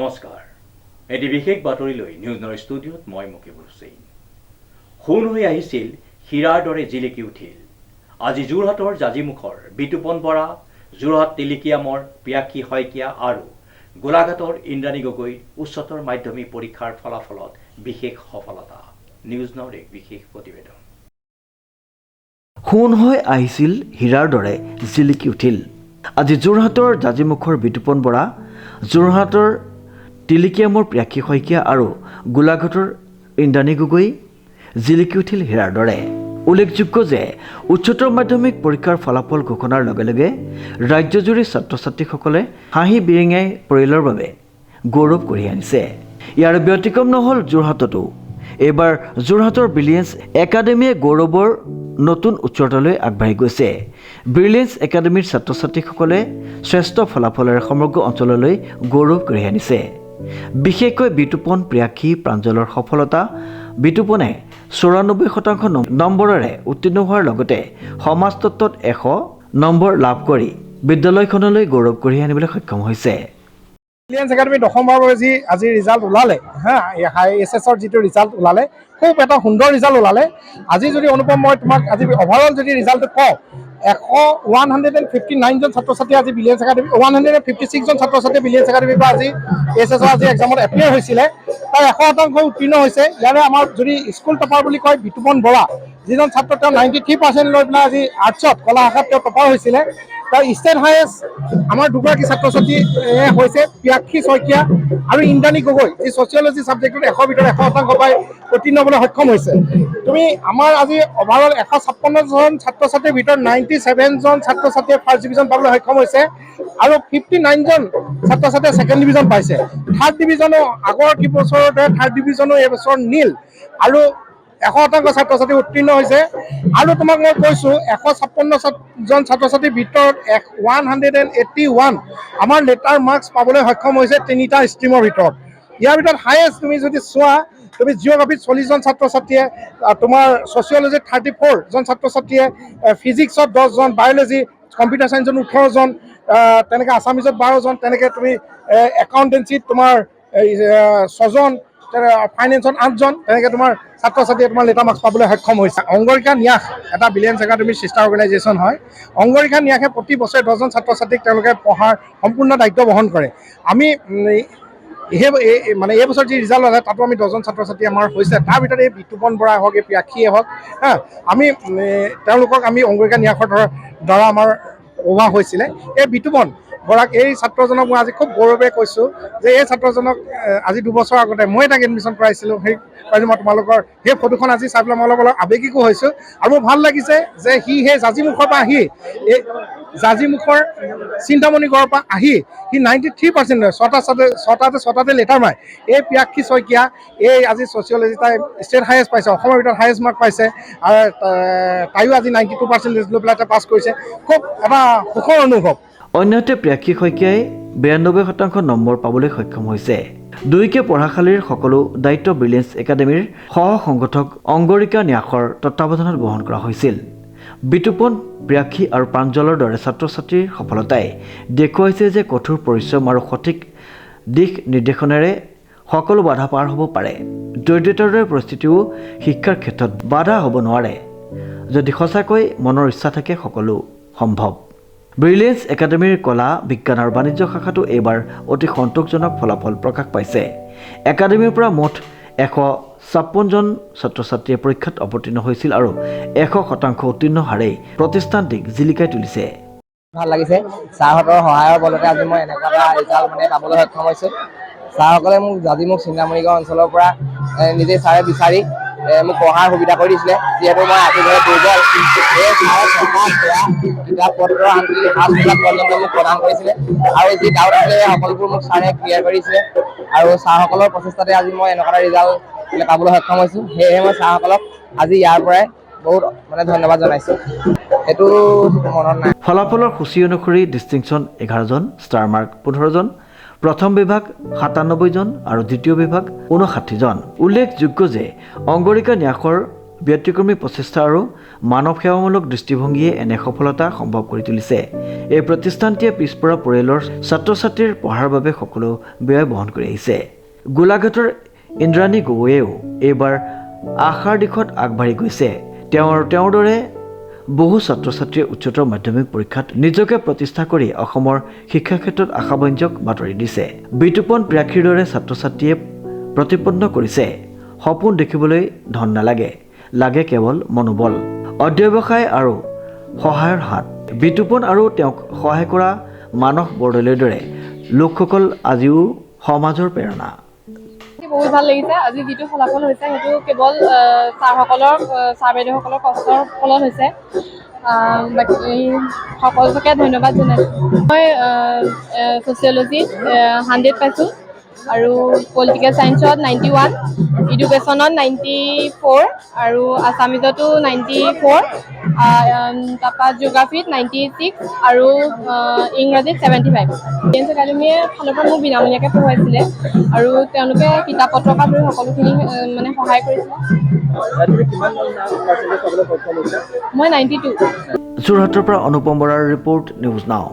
নমস্কাৰ এটি বিশেষ বাতৰিলৈ নিউজৰ ষ্টুডিঅ'ত মই মুকিবুল হুছেইন খুন হৈ আহিছিল হীৰাৰ দৰে জিলিকি উঠিল আজি যোৰহাটৰ জাজিমুখৰ বিতুপন বৰা যোৰহাট টেলিকিয়ামৰ পিয়াক্ষী শইকীয়া আৰু গোলাঘাটৰ ইন্দ্ৰাণী গগৈ উচ্চতৰ মাধ্যমিক পৰীক্ষাৰ ফলাফলত বিশেষ সফলতা নিউজৰ এক বিশেষ প্ৰতিবেদন খুন হৈ আহিছিল হীৰাৰ দৰে জিলিকি উঠিল আজি যোৰহাটৰ জাজিমুখৰ বিতুপন বৰা যোৰহাটৰ টেলিকিয়ামৰ পিয়াক্ষী শইকীয়া আৰু গোলাঘাটৰ ইন্দ্ৰাণী গগৈ জিলিকি উঠিল হীৰাৰ দৰে উল্লেখযোগ্য যে উচ্চতৰ মাধ্যমিক পৰীক্ষাৰ ফলাফল ঘোষণাৰ লগে লগে ৰাজ্যজুৰি ছাত্ৰ ছাত্ৰীসকলে হাঁহি বিৰিঙাই পৰিয়ালৰ বাবে গৌৰৱ কঢ়িয়াই আনিছে ইয়াৰ ব্যতিক্ৰম নহ'ল যোৰহাটতো এইবাৰ যোৰহাটৰ ব্ৰিলিয়েন্স একাডেমীয়ে গৌৰৱৰ নতুন উচ্চতালৈ আগবাঢ়ি গৈছে ব্ৰিলিয়েন্স একাডেমীৰ ছাত্ৰ ছাত্ৰীসকলে শ্ৰেষ্ঠ ফলাফলেৰে সমগ্ৰ অঞ্চললৈ গৌৰৱ কঢ়িয়াই আনিছে বিশেষকৈ বিতুপন প্ৰিয়াক্ষী প্ৰাঞ্জলৰ সফলতা বিতুপনে ৯৪% নম্বৰেৰে উত্তীৰ্ণ হোৱাৰ লগতে সমাজতত্বত ১০০ নম্বৰ লাভ কৰি বিদ্যালয়খনলৈ গৌৰৱ কঢ়িয়াই আনিবলৈ সক্ষম হৈছে ব্ৰিলিয়েন্স একাডেমী দশমবাৰৰ বাবে যি আজি ৰিজাল্ট ওলালে এছএছৰ যিটো ৰিজাল্ট ওলালে খুব এটা সুন্দৰ ৰিজাল্ট ওলালে আজি যদি অনুপম মই তোমাক আজি অভাৰঅল যদি ৰিজাল্টটো কওঁ 159 জন ছাত্ৰ ছাত্ৰী আজি ব্ৰিলিয়েন্স একাডেমী 156 জন ছাত্ৰ ছাত্ৰী ব্ৰিলিয়েন্স একাডেমীৰ পৰা আজি এছএছৰ আজি এক্সামত এপিয়াৰ হৈছিলে তাৰ 100% উত্তীৰ্ণ হৈছে ইয়াৰে আমাৰ যদি স্কুল টপাৰ বুলি কয় বিতুপন বৰা যিজন ছাত্ৰ তেওঁ 93% লৈ পেলাই আজি আৰ্টছত কলা শাখাত তেওঁ টপাৰ হৈছিলে তাৰ ষ্টেট হায়েষ্ট আমাৰ দুগৰাকী ছাত্ৰ ছাত্ৰী হৈছে পিয়াক্ষী শইকীয়া আৰু ইন্দ্ৰাণী গগৈ যি ছচিয়লজি ছাবজেক্টত 100 ভিতৰত 100% পাই উত্তীৰ্ণ হ'বলৈ সক্ষম হৈছে তুমি আমাৰ আজি অভাৰঅল 156 জন ছাত্ৰ ছাত্ৰীৰ ভিতৰত 97 জন ছাত্ৰ ছাত্ৰীয়ে ফাৰ্ষ্ট ডিভিজন পাবলৈ সক্ষম হৈছে আৰু 59 জন ছাত্ৰ ছাত্ৰীয়ে ছেকেণ্ড ডিভিজন পাইছে থাৰ্ড ডিভিজনো আগৰ কি বছৰতে থাৰ্ড ডিভিজনো এই বছৰ নীল আৰু 100% ছাত্ৰ ছাত্ৰী উত্তীৰ্ণ হৈছে আৰু তোমাক মই কৈছোঁ 156 জন ছাত্ৰ ছাত্ৰীৰ ভিতৰত 181 আমাৰ লেটাৰ মাৰ্কছ পাবলৈ সক্ষম হৈছে তিনিটা ষ্ট্ৰীমৰ ভিতৰত ইয়াৰ ভিতৰত হায়েষ্ট তুমি যদি চোৱা তুমি জিঅ'গ্ৰাফিত 40 জন ছাত্ৰ ছাত্ৰীয়ে তোমাৰ ছচিয়লজিত 34 জন ছাত্ৰ ছাত্ৰীয়ে ফিজিক্সত 10 জন বায়'লজি কম্পিউটাৰ ছায়েন্সত 18 জন তেনেকৈ আছামিজত 12 জন তেনেকৈ তুমি একাউণ্টেঞ্চিত তোমাৰ 6 জন ফাইনেন্সত 8 জন তেনেকৈ তোমাৰ ছাত্ৰ ছাত্ৰীয়ে তোমাৰ লেটাৰ মাৰ্কছ পাবলৈ সক্ষম হৈছে অংগৰিকা ন্যাস এটা ব্ৰিলিয়েন্স একাডেমীৰ চিষ্টাৰ অৰ্গেনাইজেশ্যন হয় অংগৰিকা ন্যাসে প্ৰতি বছৰে 10 জন ছাত্ৰ ছাত্ৰীক তেওঁলোকে পঢ়াৰ সম্পূৰ্ণ দায়িত্ব বহন কৰে আমি মানে এই বছৰ যি ৰিজাল্ট ওলালে তাতো আমি 10 জন ছাত্ৰ ছাত্ৰী আমাৰ হৈছে তাৰ ভিতৰত এই বিতুপন বৰাই হওক এই পিয়াক্ষীয়ে হওক আমি তেওঁলোকক আমি অংগৰিকা ন্যাসৰ দ্বাৰা আমাৰ পঢ়োৱা হৈছিলে এই বিতুপন বৰাক এই ছাত্ৰজনক মই আজি খুব গৌৰৱে কৈছোঁ যে এই ছাত্ৰজনক আজি 2 বছৰ আগতে মই তাক এডমিশ্যন কৰাইছিলোঁ সেই মই তোমালোকৰ সেই ফটোখন আজি চাই পেলাই মই অলপ আৱেগিকো হৈছোঁ আৰু মোৰ ভাল লাগিছে যে সি সেই জাজিমুখৰ পৰা আহি এই জাজিমুখৰ চিন্তামণি গড়ৰ পৰা আহি সি 93% ছটাতে লেটাৰ মাৰে এই পিয়াক্ষী শইকীয়া এই আজি ছচিয়লজি তাই ষ্টেট হায়েষ্ট পাইছে অসমৰ ভিতৰত হায়েষ্ট মাৰ্ক পাইছে আৰু তাইও আজি 92% লৈ পেলাই তাই পাছ কৰিছে খুব এটা সুখৰ অনুভৱ অন্যহাতে প্ৰিয়াক্ষী শইকীয়াই 92% নম্বৰ পাবলৈ সক্ষম হৈছে দুইকে পঢ়াশালীৰ সকলো দায়িত্ব ব্ৰিলিয়েন্স একাডেমীৰ সহ সংগঠক অংগৰিকা ন্যাসৰ তত্বাৱধানত গ্ৰহণ কৰা হৈছিল বিতুপন প্ৰিয়াক্ষী আৰু প্ৰাঞ্জলৰ দৰে ছাত্ৰ ছাত্ৰীৰ সফলতাই দেখুৱাইছে যে কঠোৰ পৰিশ্ৰম আৰু সঠিক দিশ নিৰ্দেশনেৰে সকলো বাধা পাৰ হ'ব পাৰে দৰিদ্ৰতাৰ দৰে পৰিস্থিতিও শিক্ষাৰ ক্ষেত্ৰত বাধা হ'ব নোৱাৰে যদি সঁচাকৈ মনৰ ইচ্ছা থাকে সকলো সম্ভৱ ব্ৰিলিয়েন্স একাডেমীৰ কলা বিজ্ঞান আৰু বাণিজ্য শাখাটো এইবাৰ অতি সন্তোষজনক ফলাফল প্ৰকাশ পাইছে একাডেমীৰ পৰা মুঠ 156 জন ছাত্ৰ ছাত্ৰীয়ে পৰীক্ষাত অৱতীৰ্ণ হৈছিল আৰু 100% উত্তীৰ্ণ হাৰেই প্ৰতিষ্ঠানটিক জিলিকাই তুলিছে ভাল লাগিছে ছাৰহঁতৰ সহায়ৰ বলতে আজি মই এনেকুৱা এটা ৰিজাল্ট মানে পাবলৈ সক্ষম হৈছোঁ ছাৰসকলে মোক চিন্তামণিগাঁও অঞ্চলৰ পৰা নিজে ছাৰে বিচাৰি মোক পঢ়াৰ সুবিধা কৰি দিছিলে যিহেতু মই আৰ্থিকভাৱে দুৰ্বল এই ছাৰে কিতাপ পত্ৰ আনকি সাজ-পোছাক পৰ্যন্ত মোক প্ৰদান কৰিছিলে আৰু যি ডাউট আছিলে সকলোবোৰ মোক ছাৰে ক্লিয়াৰ কৰিছিলে আৰু ছাৰসকলৰ প্ৰচেষ্টাতে আজি মই এনেকুৱা এটা ৰিজাল্ট পাবলৈ সক্ষম হৈছোঁ সেয়েহে মই ছাৰসকলক আজি ইয়াৰ পৰাই বহুত মানে ধন্যবাদ জনাইছোঁ সেইটো মনত নাই ফলাফলৰ সূচী অনুসৰি ডিষ্টিংশ্যন 11 জন ষ্টাৰ মাৰ্ক 15 জন প্ৰথম বিভাগ 97 জন আৰু দ্বিতীয় বিভাগ 59 জন উল্লেখযোগ্য যে অংগৰিকা ন্যাসৰ ব্যতিক্ৰমী প্ৰচেষ্টা আৰু মানৱ সেৱামূলক দৃষ্টিভংগীয়ে এনে সফলতা সম্ভৱ কৰি তুলিছে। এই প্ৰতিষ্ঠানটিয়ে পিছপৰা পৰিয়ালৰ ছাত্ৰ ছাত্ৰীৰ পঢ়াৰ বাবে সকলো ব্যয় বহন কৰি আহিছে। গোলাঘাটৰ ইন্দ্ৰাণী গগৈয়েও এইবাৰ আশাৰ দিশত আগবাঢ়ি গৈছে। তেওঁৰ দৰে বহু ছাত্ৰ ছাত্ৰীয়ে উচ্চতৰ মাধ্যমিক পৰীক্ষাত নিজকে প্ৰতিষ্ঠা কৰি অসমৰ শিক্ষা ক্ষেত্ৰত আশাব্যঞ্জক বাতৰি দিছে। বিতুপন প্ৰিয়াক্ষীৰ দৰে ছাত্ৰ ছাত্ৰীয়ে প্ৰতিপন্ন কৰিছে, সপোন দেখিবলৈ ধন নালাগে, লাগে কেৱল মনোবল, অধ্যৱসায় আৰু সহায়ৰ হাত। বিতুপন আৰু তেওঁক সহায় কৰা মানস বৰদলৈৰ দৰে লোকসকল আজিও সমাজৰ প্ৰেৰণা। বহুত ভাল লাগিছে। আজি যিটো ফলাফল হৈছে সেইটো কেৱল ছাৰ বাইদেউসকলৰ কষ্টৰ ফলত হৈছে। বাকী সকলোকে ধন্যবাদ জনাইছোঁ। মই ছ'চিয়লজিত 100 পাইছোঁ আৰু পলিটিকেল ছায়েন্সত 91, এডুকেশ্যনত 94 আৰু আছামিজতো 94, তাৰপৰা জিঅ'গ্ৰাফীত 96 আৰু ইংৰাজীত 75। ডিফেন্স একাডেমীয়ে ফালৰ পৰা মোক বিনামূলীয়াকৈ পঢ়ুৱাইছিলে আৰু তেওঁলোকে কিতাপ পত্ৰৰ পৰা ধৰি সকলোখিনি মানে সহায় কৰিছিলে। মই 92। যোৰহাটৰ পৰা অনুপম বৰাৰ ৰিপৰ্ট, নিউজ নাও।